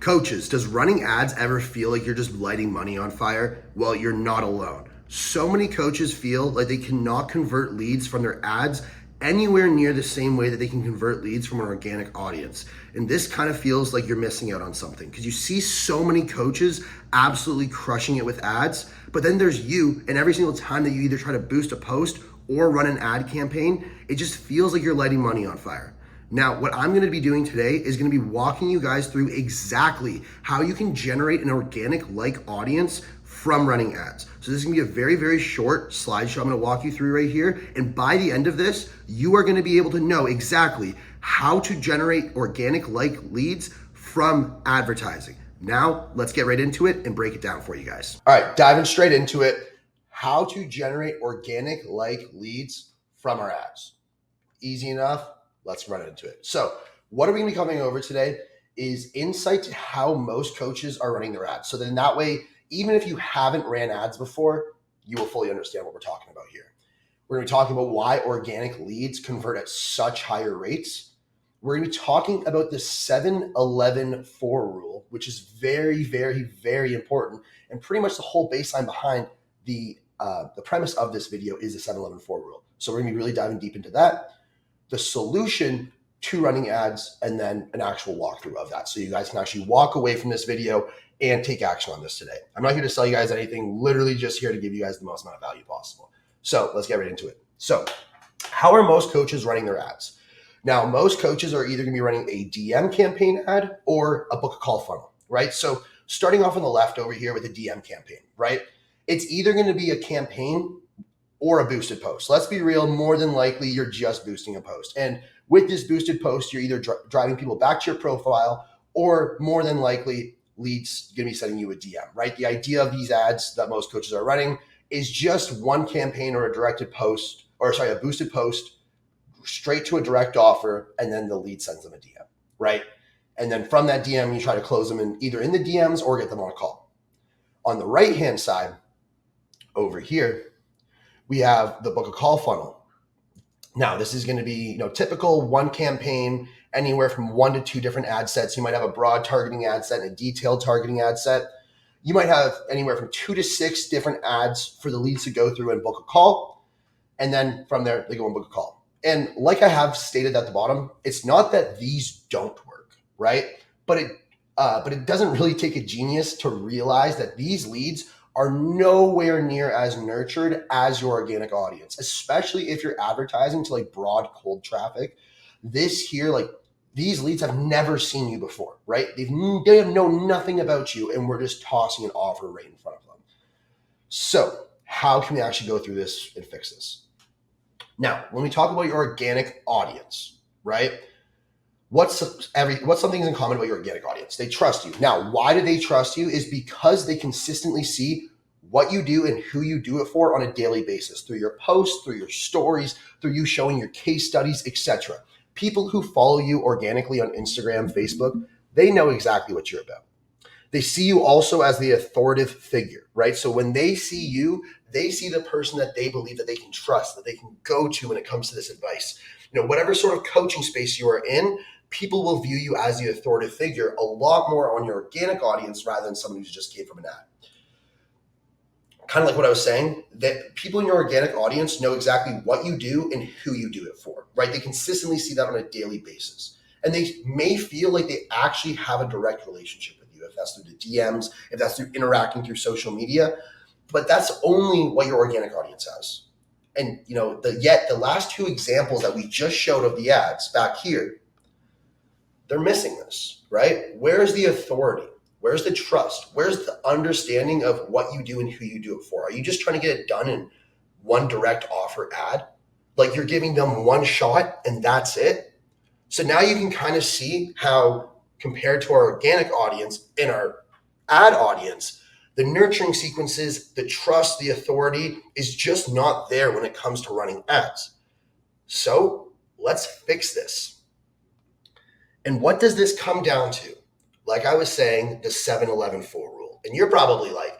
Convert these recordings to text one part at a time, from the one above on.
Coaches, does running ads ever feel like you're just lighting money on fire? Well, you're not alone. So many coaches feel like they cannot convert leads from their ads anywhere near the same way that they can convert leads from an organic audience. And this kind of feels like you're missing out on something because you see so many coaches absolutely crushing it with ads, but then there's you, and every single time that you either try to boost a post or run an ad campaign, it just feels like you're lighting money on fire. Now, what I'm going to be doing today is going to be walking you guys through exactly how you can generate an organic-like audience from running ads. So this is going to be a very, very short slideshow I'm going to walk you through right here. And by the end of this, you are going to be able to know exactly how to generate organic-like leads from advertising. Now, let's get right into it and break it down for you guys. All right, diving straight into it. How to generate organic-like leads from our ads. Easy enough. Let's run into it. So what are we going to be coming over today is insight to how most coaches are running their ads. So then that way, even if you haven't ran ads before, you will fully understand what we're talking about here. We're going to be talking about why organic leads convert at such higher rates. We're going to be talking about the 7-11-4 rule, which is very, very, very important. And pretty much the whole baseline behind the premise of this video is the 7-11-4 rule. So we're going to be really diving deep into that, the solution to running ads, and then an actual walkthrough of that. So you guys can actually walk away from this video and take action on this today. I'm not here to sell you guys anything, literally just here to give you guys the most amount of value possible. So let's get right into it. So how are most coaches running their ads? Now, most coaches are either gonna be running a DM campaign ad or a book a call funnel, right? So starting off on the left over here with a DM campaign, right? It's either gonna be a campaign or a boosted post. Let's be real, more than likely you're just boosting a post. And with this boosted post, you're either driving people back to your profile or more than likely leads gonna be sending you a DM, right? The idea of these ads that most coaches are running is just one campaign or a directed post, a boosted post straight to a direct offer, and then the lead sends them a DM, right? And then from that DM, you try to close them in either in the DMs or get them on a call. On the right-hand side over here, we have the book a call funnel. Now, this is going to be, typical one campaign, anywhere from 1 to 2 different ad sets. You might have a broad targeting ad set and a detailed targeting ad set. You might have anywhere from 2 to 6 different ads for the leads to go through and book a call. And then from there, they go and book a call. And like I have stated at the bottom, it's not that these don't work, right? But it doesn't really take a genius to realize that these leads are nowhere near as nurtured as your organic audience, especially if you're advertising to like broad cold traffic. These leads have never seen you before, right? They know nothing about you, and we're just tossing an offer right in front of them. So how can we actually go through this and fix this? Now, when we talk about your organic audience, right? What's some things in common about your organic audience? They trust you. Now, why do they trust you? Is because they consistently see what you do and who you do it for on a daily basis, through your posts, through your stories, through you showing your case studies, etc. People who follow you organically on Instagram, Facebook, they know exactly what you're about. They see you also as the authoritative figure, right? So when they see you, they see the person that they believe that they can trust, that they can go to when it comes to this advice. Whatever sort of coaching space you are in, people will view you as the authoritative figure a lot more on your organic audience rather than someone who just came from an ad. Kind of like what I was saying, that people in your organic audience know exactly what you do and who you do it for, right? They consistently see that on a daily basis. And they may feel like they actually have a direct relationship with you, if that's through the DMs, if that's through interacting through social media, but that's only what your organic audience has. And the last 2 examples that we just showed of the ads back here, they're missing this, right? Where's the authority? Where's the trust? Where's the understanding of what you do and who you do it for? Are you just trying to get it done in one direct offer ad? Like you're giving them one shot and that's it? So now you can kind of see how, compared to our organic audience and our ad audience, the nurturing sequences, the trust, the authority is just not there when it comes to running ads. So let's fix this. And what does this come down to? Like I was saying, the 7-11-4 rule. And you're probably like,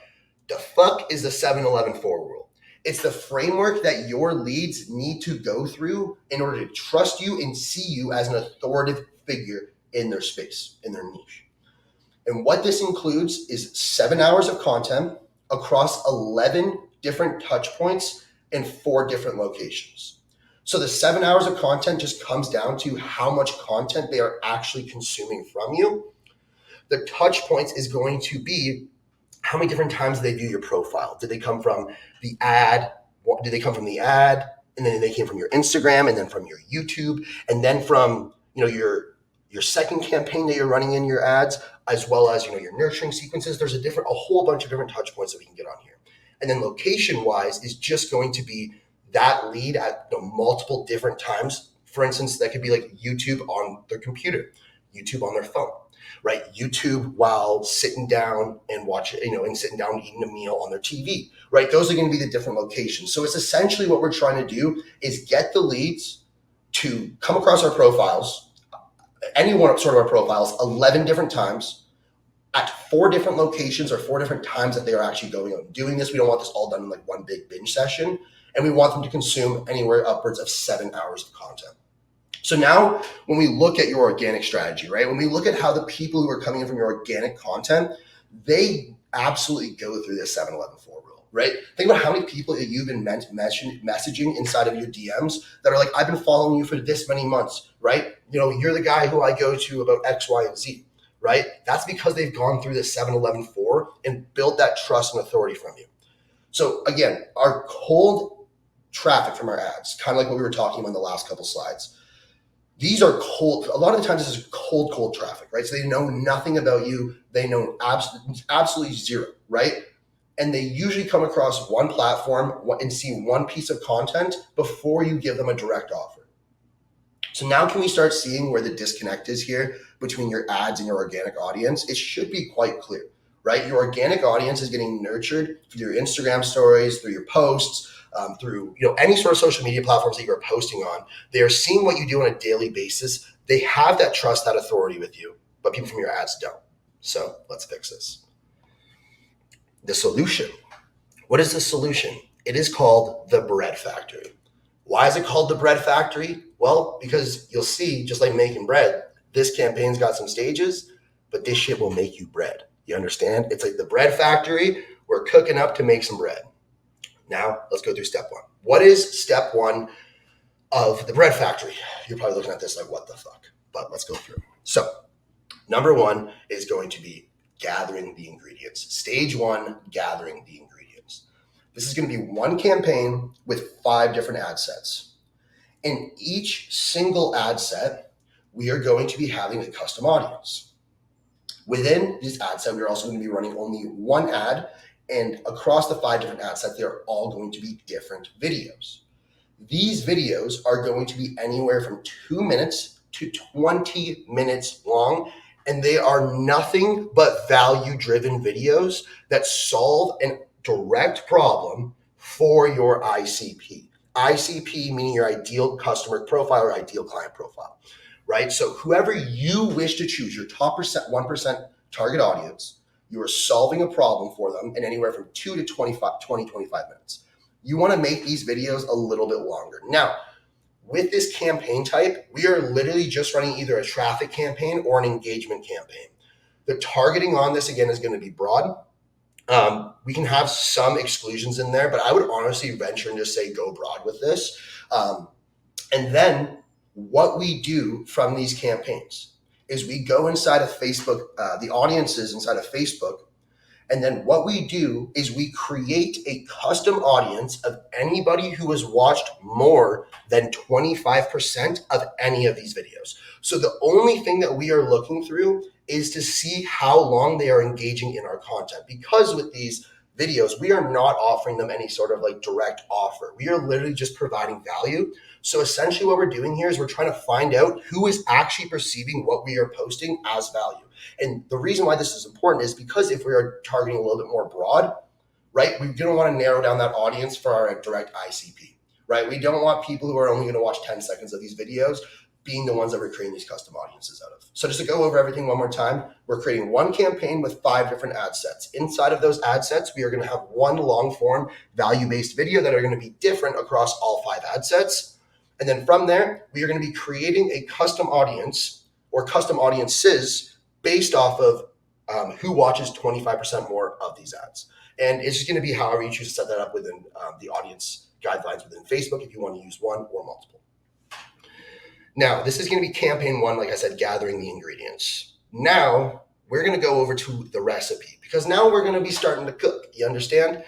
the fuck is the 7-11-4 rule? It's the framework that your leads need to go through in order to trust you and see you as an authoritative figure in their space, in their niche. And what this includes is 7 hours of content across 11 different touch points in 4 different locations. So the 7 hours of content just comes down to how much content they are actually consuming from you. The touch points is going to be how many different times they view your profile. Did they come from the ad? Did they come from the ad? And then they came from your Instagram, and then from your YouTube, and then from your second campaign that you're running in your ads, as well as your nurturing sequences. There's a whole bunch of different touch points that we can get on here. And then location wise is just going to be that lead at multiple different times. For instance, that could be like YouTube on their computer, YouTube on their phone, right? YouTube while sitting down and watching, and sitting down and eating a meal on their TV, right? Those are going to be the different locations. So it's essentially what we're trying to do is get the leads to come across our profiles, any one sort of our profiles, 11 different times at 4 different locations or 4 different times that they are actually going out and doing this. We don't want this all done in like one big binge session. And we want them to consume anywhere upwards of 7 hours of content. So now when we look at your organic strategy, right? When we look at how the people who are coming in from your organic content, they absolutely go through this 7-11-4 rule, right? Think about how many people that you've been messaging inside of your DMs that are like, I've been following you for this many months, right? You're the guy who I go to about X, Y, and Z, right? That's because they've gone through this 7-11-4 and built that trust and authority from you. So again, our cold traffic from our ads, kind of like what we were talking about in the last couple slides. These are cold. A lot of the times this is cold traffic, right? So they know nothing about you. They know absolutely zero, right? And they usually come across one platform and see one piece of content before you give them a direct offer. So now can we start seeing where the disconnect is here between your ads and your organic audience? It should be quite clear, right? Your organic audience is getting nurtured through your Instagram stories, through your posts, through any sort of social media platforms that you're posting on. They are seeing what you do on a daily basis. They have that trust, that authority with you, but people from your ads don't. So let's fix this. The solution. What is the solution? It is called the bread factory. Why is it called the bread factory? Well, because you'll see, just like making bread, this campaign's got some stages, but this shit will make you bread. You understand? It's like the bread factory. We're cooking up to make some bread. Now, let's go through step 1. What is step 1 of the bread factory? You're probably looking at this like, what the fuck? But let's go through. So, number 1 is going to be gathering the ingredients. Stage 1, gathering the ingredients. This is going to be one campaign with 5 different ad sets. In each single ad set, we are going to be having a custom audience. Within this ad set, we're also going to be running only one ad, and across the 5 different ad sets, they're all going to be different videos. These videos are going to be anywhere from 2 minutes to 20 minutes long, and they are nothing but value-driven videos that solve a direct problem for your ICP. ICP meaning your ideal customer profile or ideal client profile, right? So whoever you wish to choose, your top 1% target audience, you are solving a problem for them in anywhere from 2 to 25 minutes. You want to make these videos a little bit longer. Now, with this campaign type, we are literally just running either a traffic campaign or an engagement campaign. The targeting on this, again, is going to be broad. We can have some exclusions in there, but I would honestly venture and just say go broad with this. And then what we do from these campaigns is we go inside of Facebook, the audiences inside of Facebook, and then what we do is we create a custom audience of anybody who has watched more than 25% of any of these videos. So the only thing that we are looking through is to see how long they are engaging in our content. Because with these videos, we are not offering them any sort of like direct offer. We are literally just providing value. So essentially what we're doing here is we're trying to find out who is actually perceiving what we are posting as value. And the reason why this is important is because if we are targeting a little bit more broad, right, we don't want to narrow down that audience for our direct ICP, right? We don't want people who are only going to watch 10 seconds of these videos being the ones that we're creating these custom audiences out of. So just to go over everything one more time, we're creating one campaign with 5 different ad sets. Inside of those ad sets, we are going to have one long form value-based video that are going to be different across all 5 ad sets. And then from there, we are going to be creating a custom audience or custom audiences based off of who watches 25% more of these ads. And it's just going to be however you choose to set that up within the audience guidelines within Facebook if you want to use one or multiple. Now, this is going to be campaign one, like I said, gathering the ingredients. Now, we're going to go over to the recipe because now we're going to be starting to cook. You understand?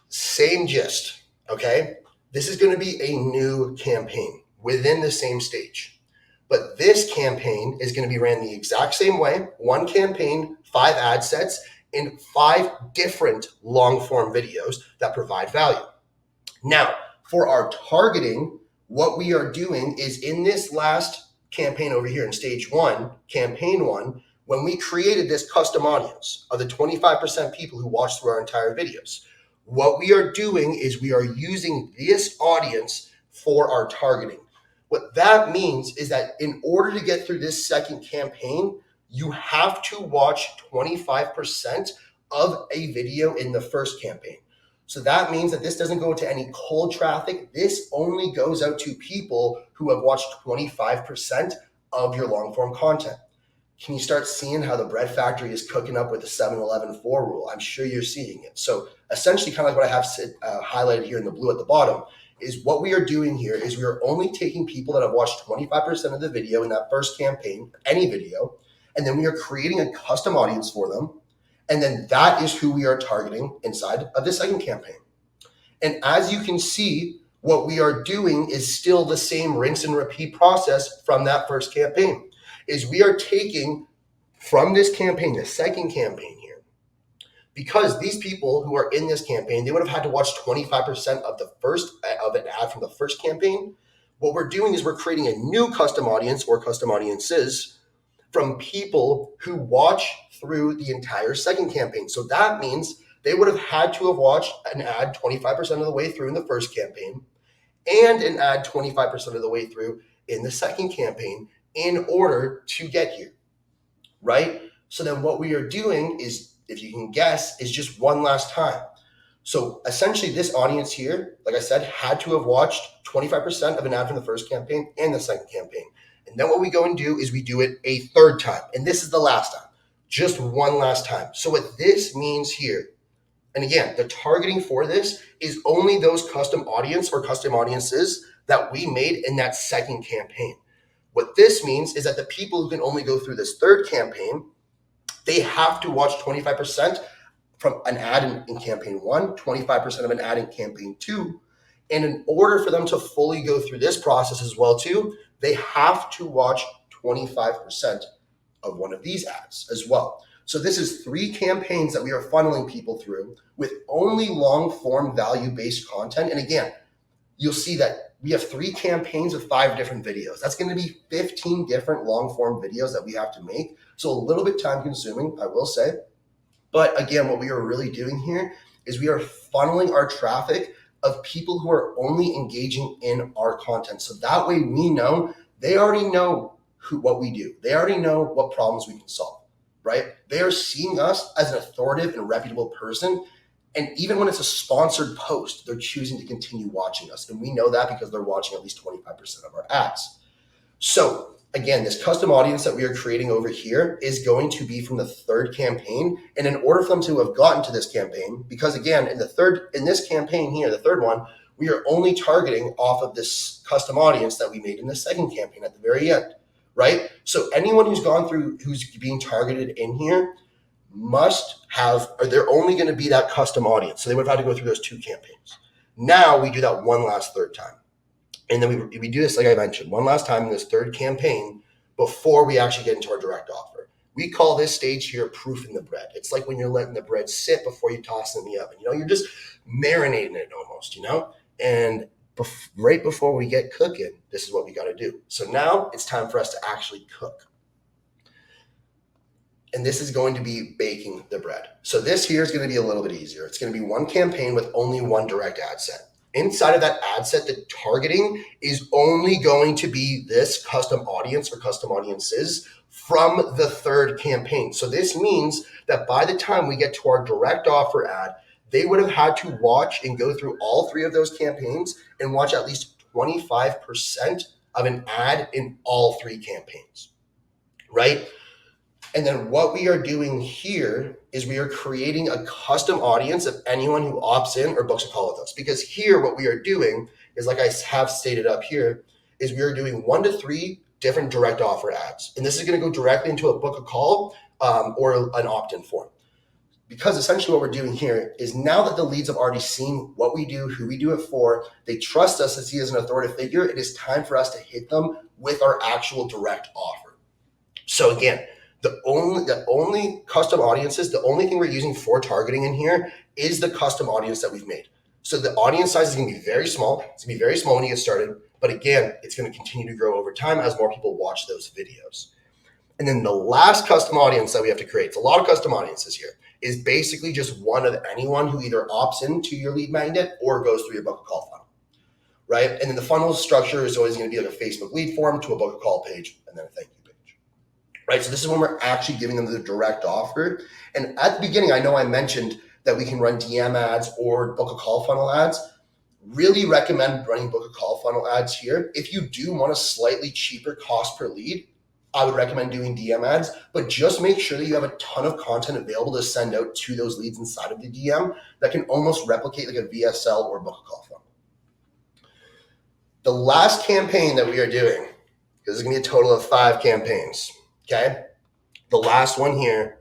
Same gist, okay? This is going to be a new campaign within the same stage. But this campaign is going to be ran the exact same way. One campaign, 5 ad sets, and 5 different long form videos that provide value. Now, for our targeting, what we are doing is in this last campaign over here in stage 1, campaign 1, when we created this custom audience of the 25% people who watch through our entire videos, what we are doing is we are using this audience for our targeting. What that means is that in order to get through this second campaign, you have to watch 25% of a video in the first campaign. So that means that this doesn't go to any cold traffic. This only goes out to people who have watched 25% of your long form content. Can you start seeing how the bread factory is cooking up with the 7-11-4 rule? I'm sure you're seeing it. So essentially kind of like what I have highlighted here in the blue at the bottom is what we are doing here is we are only taking people that have watched 25% of the video in that first campaign, any video, and then we are creating a custom audience for them. And then that is who we are targeting inside of the second campaign. And as you can see, what we are doing is still the same rinse and repeat process from that first campaign. Is we are taking from this campaign, the second campaign here, because these people who are in this campaign, they would have had to watch 25% of an ad from the first campaign. What we're doing is we're creating a new custom audience or custom audiences from people who watch through the entire second campaign. So that means they would have had to have watched an ad 25% of the way through in the first campaign and an ad 25% of the way through in the second campaign in order to get here, right? So then what we are doing is, if you can guess, is just one last time. So essentially this audience here, like I said, had to have watched 25% of an ad from the first campaign and the second campaign. And then what we go and do is we do it a third time. And this is the last time, just one last time. So what this means here, and again, the targeting for this is only those custom audience or custom audiences that we made in that second campaign. What this means is that the people who can only go through this third campaign, they have to watch 25% from an ad in campaign 1, 25% of an ad in campaign 2. And in order for them to fully go through this process as well too, they have to watch 25% of one of these ads as well. So this is 3 campaigns that we are funneling people through with only long form value-based content. And again, you'll see that we have 3 campaigns with 5 different videos. That's going to be 15 different long form videos that we have to make. So a little bit time consuming, I will say. But again, what we are really doing here is we are funneling our traffic of people who are only engaging in our content. So that way we know they already know what we do. They already know what problems we can solve, right? They are seeing us as an authoritative and reputable person. And even when it's a sponsored post, they're choosing to continue watching us. And we know that because they're watching at least 25% of our ads. So again, this custom audience that we are creating over here is going to be from the third campaign. And in order for them to have gotten to this campaign, because again, in this campaign here, the third one, we are only targeting off of this custom audience that we made in the second campaign at the very end, right? So anyone who's gone through, who's being targeted in here, must have, or they're only going to be that custom audience. So they would have had to go through those 2 campaigns. Now we do that one last third time. And then we do this, like I mentioned, one last time in this third campaign before we actually get into our direct offer. We call this stage here proof in the bread. It's like when you're letting the bread sit before you toss it in the oven. You're just marinating it almost, and right before we get cooking, this is what we got to do. So now it's time for us to actually cook. And this is going to be baking the bread. So this here is going to be a little bit easier. It's going to be one campaign with only one direct ad set. Inside of that ad set, the targeting is only going to be this custom audience or custom audiences from the third campaign. So this means that by the time we get to our direct offer ad, they would have had to watch and go through all 3 of those campaigns and watch at least 25% of an ad in all 3 campaigns, right? And then what we are doing here is we are creating a custom audience of anyone who opts in or books a call with us. Because here, what we are doing is, like I have stated up here, is we are doing 1 to 3 different direct offer ads. And this is going to go directly into a book a call or an opt-in form. Because essentially what we're doing here is, now that the leads have already seen what we do, who we do it for, they trust us to see as an authoritative figure, it is time for us to hit them with our actual direct offer. So again, the only custom audiences, the only thing we're using for targeting in here is the custom audience that we've made. So the audience size is going to be very small. It's going to be very small when you get started. But again, it's going to continue to grow over time as more people watch those videos. And then the last custom audience that we have to create, it's a lot of custom audiences here, is basically just one of anyone who either opts into your lead magnet or goes through your book a call funnel, right? And then the funnel structure is always going to be like a Facebook lead form to a book a call page and then a thank you page, right? So this is when we're actually giving them the direct offer. And at the beginning, I know I mentioned that we can run DM ads or book a call funnel ads. Really recommend running book a call funnel ads here. If you do want a slightly cheaper cost per lead, I would recommend doing DM ads, but just make sure that you have a ton of content available to send out to those leads inside of the DM that can almost replicate like a VSL or book a call funnel. The last campaign that we are doing, because it's going to be a total of 5 campaigns, okay? The last one here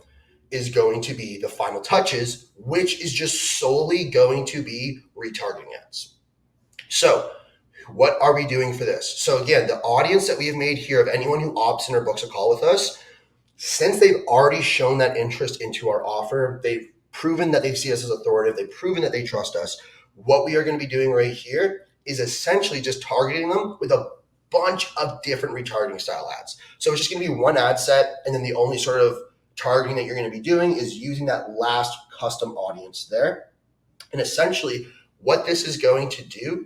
is going to be the final touches, which is just solely going to be retargeting ads. So what are we doing for this? So again, the audience that we have made here of anyone who opts in or books a call with us, since they've already shown that interest into our offer, they've proven that they see us as authoritative, they've proven that they trust us. What we are going to be doing right here is essentially just targeting them with a bunch of different retargeting style ads. So it's just going to be one ad set, and then the only sort of targeting that you're going to be doing is using that last custom audience there. And essentially what this is going to do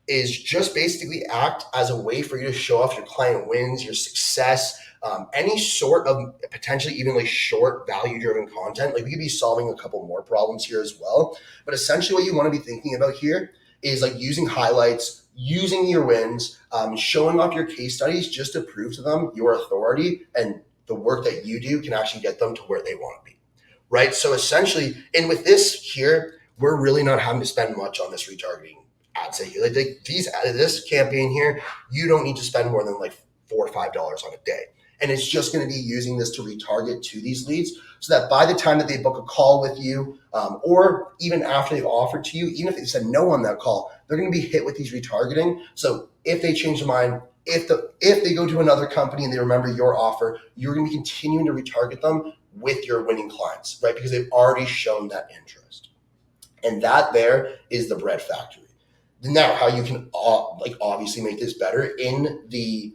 is just basically act as a way for you to show off your client wins, your success, any sort of potentially even like short value driven content. Like we could be solving a couple more problems here as well. But essentially what you want to be thinking about here is like using highlights, using your wins, showing off your case studies just to prove to them your authority and the work that you do can actually get them to where they want to be, right? So essentially, and with this here, we're really not having to spend much on this retargeting ad set here. Like this campaign here, you don't need to spend more than like $4 or $5 on a day. And it's just going to be using this to retarget to these leads so that by the time that they book a call with you, or even after they've offered to you, even if they said no on that call, they're going to be hit with these retargeting. So if they change their mind, if they go to another company and they remember your offer, you're going to be continuing to retarget them with your winning clients, right? Because they've already shown that interest. And that there is the bread factory. Now, how you can obviously make this better in the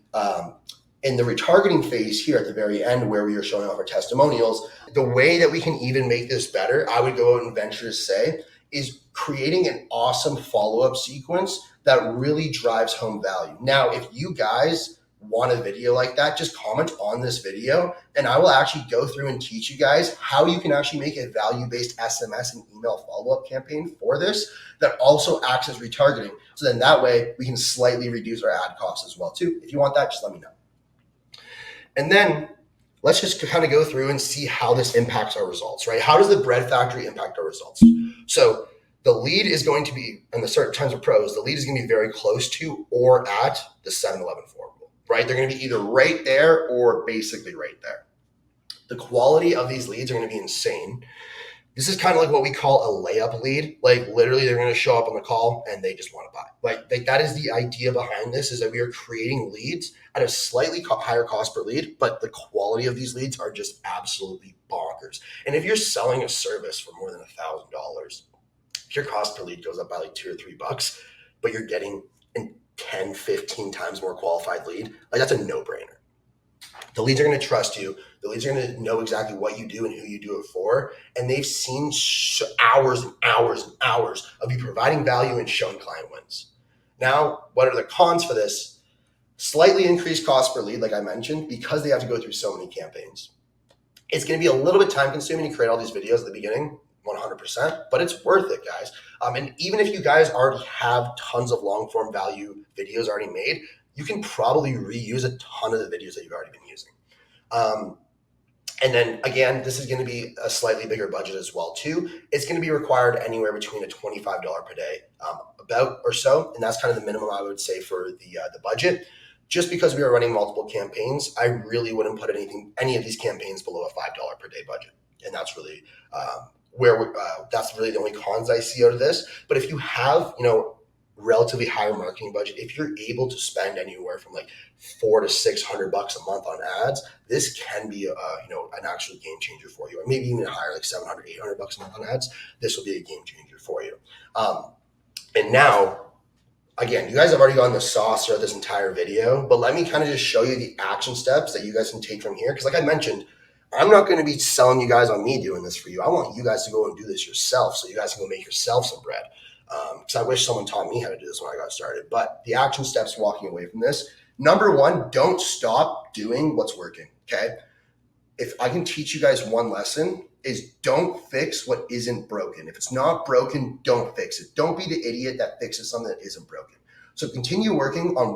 retargeting phase here at the very end where we are showing off our testimonials, the way that we can even make this better, I would go out and venture to say, is creating an awesome follow-up sequence that really drives home value. Now, if you guys want a video like that, just comment on this video and I will actually go through and teach you guys how you can actually make a value-based SMS and email follow-up campaign for this that also acts as retargeting. So then that way we can slightly reduce our ad costs as well too. If you want that, just let me know. And then let's just kind of go through and see how this impacts our results, right? How does the bread factory impact our results? So the lead is going to be, in the certain times of pros, the lead is going to be very close to or at the 7-11 formula, right? They're going to be either right there or basically right there. The quality of these leads are going to be insane. This is kind of like what we call a layup lead. Like literally they're going to show up on the call and they just want to buy. Like that is the idea behind this, is that we are creating leads at a slightly higher cost per lead, but the quality of these leads are just absolutely bonkers. And if you're selling a service for more than $1,000, if your cost per lead goes up by like $2 or $3, but you're getting a 10, 15 times more qualified lead, like that's a no-brainer. The leads are going to trust you. The leads are going to know exactly what you do and who you do it for. And they've seen hours and hours and hours of you providing value and showing client wins. Now, what are the cons for this? Slightly increased cost per lead, like I mentioned, because they have to go through so many campaigns. It's going to be a little bit time consuming to create all these videos at the beginning, 100%, but it's worth it, guys. And even if you guys already have tons of long form value videos already made, you can probably reuse a ton of the videos that you've already been using. And then again, this is going to be a slightly bigger budget as well too. It's going to be required anywhere between a $25 per day, about or so, and that's kind of the minimum I would say for the budget. Just because we are running multiple campaigns, I really wouldn't put any of these campaigns below a $5 per day budget, and that's really that's really the only cons I see out of this. But if you have relatively higher marketing budget, if you're able to spend anywhere from like $400 to $600 a month on ads, this can be an actual game changer for you, or maybe even higher, like $700 $800 a month on ads. This will be a game changer for you. And now, again, you guys have already gotten the sauce throughout this entire video, but let me kind of just show you the action steps that you guys can take from here. Because like I mentioned, I'm not going to be selling you guys on me doing this for you. I want you guys to go and do this yourself so you guys can go make yourself some bread. Because I wish someone taught me how to do this when I got started. But the action steps walking away from this. Number one, don't stop doing what's working, okay? If I can teach you guys one lesson, is don't fix what isn't broken. If it's not broken, don't fix it. Don't be the idiot that fixes something that isn't broken. So continue going on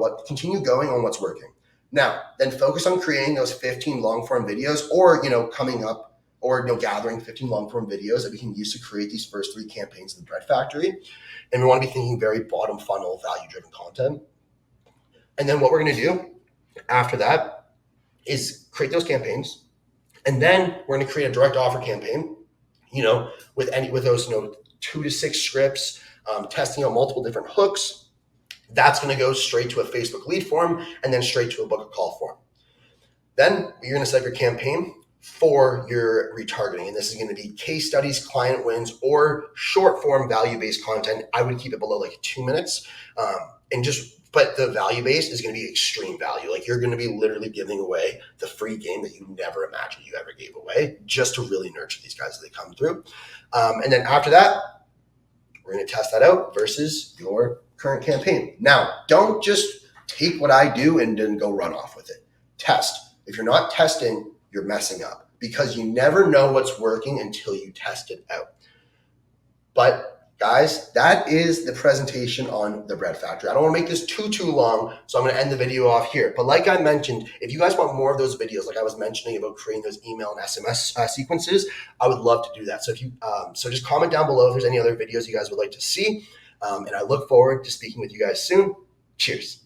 what's working. Now, then focus on creating those 15 long form videos, or coming up or gathering 15 long form videos that we can use to create these first 3 campaigns of the Bread Factory. And we want to be thinking very bottom funnel, value driven content. And then what we're going to do after that is create those campaigns. And then we're going to create a direct offer campaign, with those 2 to 6 scripts, testing out multiple different hooks. That's going to go straight to a Facebook lead form and then straight to a book a call form. Then you're going to set your campaign for your retargeting. And this is going to be case studies, client wins, or short form value-based content. I would keep it below like 2 minutes. But the value-based is going to be extreme value. Like you're going to be literally giving away the free game that you never imagined you ever gave away, just to really nurture these guys as they come through. And then after that, we're going to test that out versus your current campaign. Now, don't just take what I do and then go run off with it. Test. If you're not testing, you're messing up, because you never know what's working until you test it out. But guys, that is the presentation on the Bread Factory. I don't want to make this too long, so I'm going to end the video off here. But like I mentioned, if you guys want more of those videos, like I was mentioning about creating those email and SMS sequences, I would love to do that. So so just comment down below if there's any other videos you guys would like to see. And I look forward to speaking with you guys soon. Cheers.